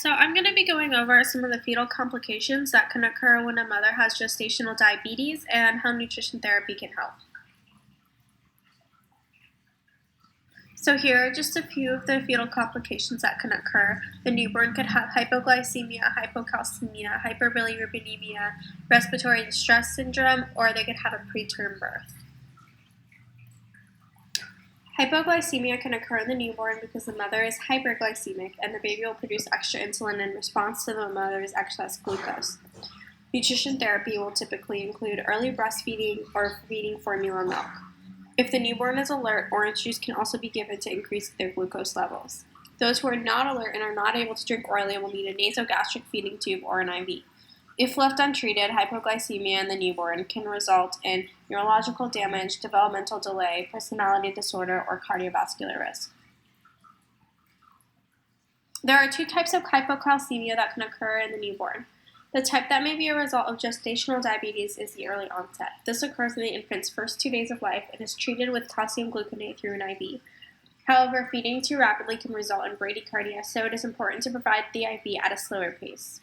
So I'm going to be going over some of the fetal complications that can occur when a mother has gestational diabetes and how nutrition therapy can help. So here are just a few of the fetal complications that can occur. The newborn could have hypoglycemia, hypocalcemia, hyperbilirubinemia, respiratory distress syndrome, or they could have a preterm birth. Hypoglycemia can occur in the newborn because the mother is hyperglycemic and the baby will produce extra insulin in response to the mother's excess glucose. Nutrition therapy will typically include early breastfeeding or feeding formula milk. If the newborn is alert, orange juice can also be given to increase their glucose levels. Those who are not alert and are not able to drink orally will need a nasogastric feeding tube or an IV. If left untreated, hypoglycemia in the newborn can result in neurological damage, developmental delay, personality disorder, or cardiovascular risk. There are two types of hypocalcemia that can occur in the newborn. The type that may be a result of gestational diabetes is the early onset. This occurs in the infant's first 2 days of life and is treated with calcium gluconate through an IV. However, feeding too rapidly can result in bradycardia, so it is important to provide the IV at a slower pace.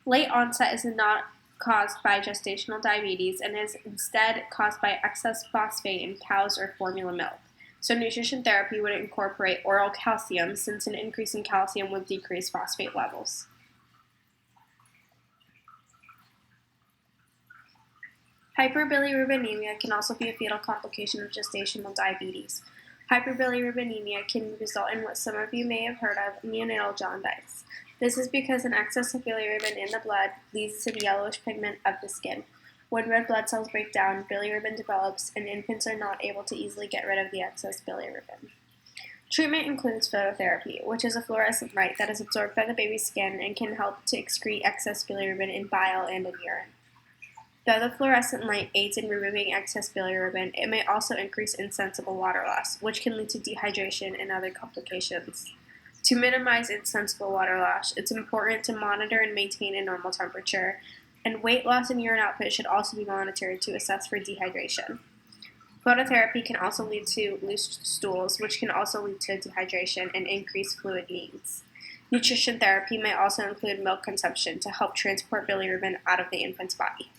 Late onset is not caused by gestational diabetes and is instead caused by excess phosphate in cow's or formula milk. So nutrition therapy would incorporate oral calcium since an increase in calcium would decrease phosphate levels. Hyperbilirubinemia can also be a fetal complication of gestational diabetes. Hyperbilirubinemia can result in what some of you may have heard of, neonatal jaundice. This is because an excess of bilirubin in the blood leads to the yellowish pigment of the skin. When red blood cells break down, bilirubin develops, and infants are not able to easily get rid of the excess bilirubin. Treatment includes phototherapy, which is a fluorescent light that is absorbed by the baby's skin and can help to excrete excess bilirubin in bile and in urine. Though the fluorescent light aids in removing excess bilirubin, it may also increase insensible water loss, which can lead to dehydration and other complications. To minimize insensible water loss, it's important to monitor and maintain a normal temperature, and weight loss and urine output should also be monitored to assess for dehydration. Phototherapy can also lead to loose stools, which can also lead to dehydration and increased fluid needs. Nutrition therapy may also include milk consumption to help transport bilirubin out of the infant's body.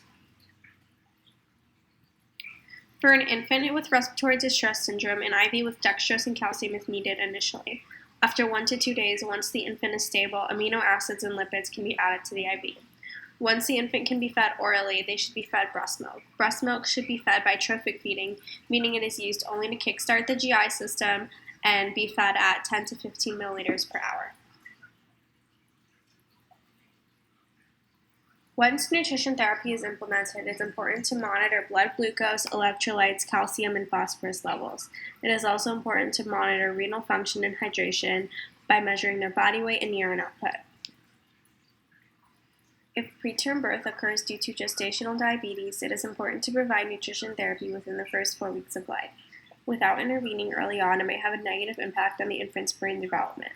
For an infant with respiratory distress syndrome, an IV with dextrose and calcium is needed initially. After 1 to 2 days, once the infant is stable, amino acids and lipids can be added to the IV. Once the infant can be fed orally, they should be fed breast milk. Breast milk should be fed by trophic feeding, meaning it is used only to kickstart the GI system and be fed at 10 to 15 milliliters per hour. Once nutrition therapy is implemented, it's important to monitor blood glucose, electrolytes, calcium, and phosphorus levels. It is also important to monitor renal function and hydration by measuring their body weight and urine output. If preterm birth occurs due to gestational diabetes, it is important to provide nutrition therapy within the first 4 weeks of life. Without intervening early on, it may have a negative impact on the infant's brain development.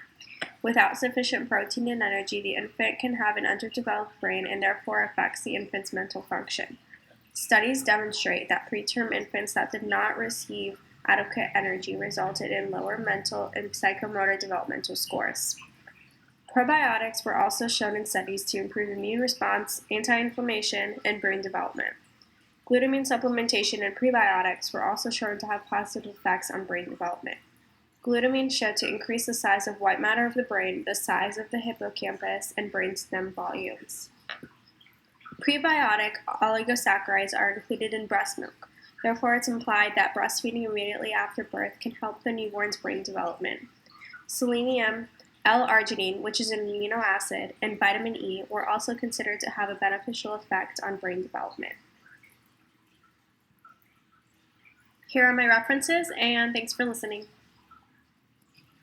Without sufficient protein and energy, the infant can have an underdeveloped brain and therefore affects the infant's mental function. Studies demonstrate that preterm infants that did not receive adequate energy resulted in lower mental and psychomotor developmental scores. Probiotics were also shown in studies to improve immune response, anti-inflammation, and brain development. Glutamine supplementation and prebiotics were also shown to have positive effects on brain development. Glutamine showed to increase the size of white matter of the brain, the size of the hippocampus, and brainstem volumes. Prebiotic oligosaccharides are included in breast milk. Therefore, it's implied that breastfeeding immediately after birth can help the newborn's brain development. Selenium, L-arginine, which is an amino acid, and vitamin E were also considered to have a beneficial effect on brain development. Here are my references, and thanks for listening.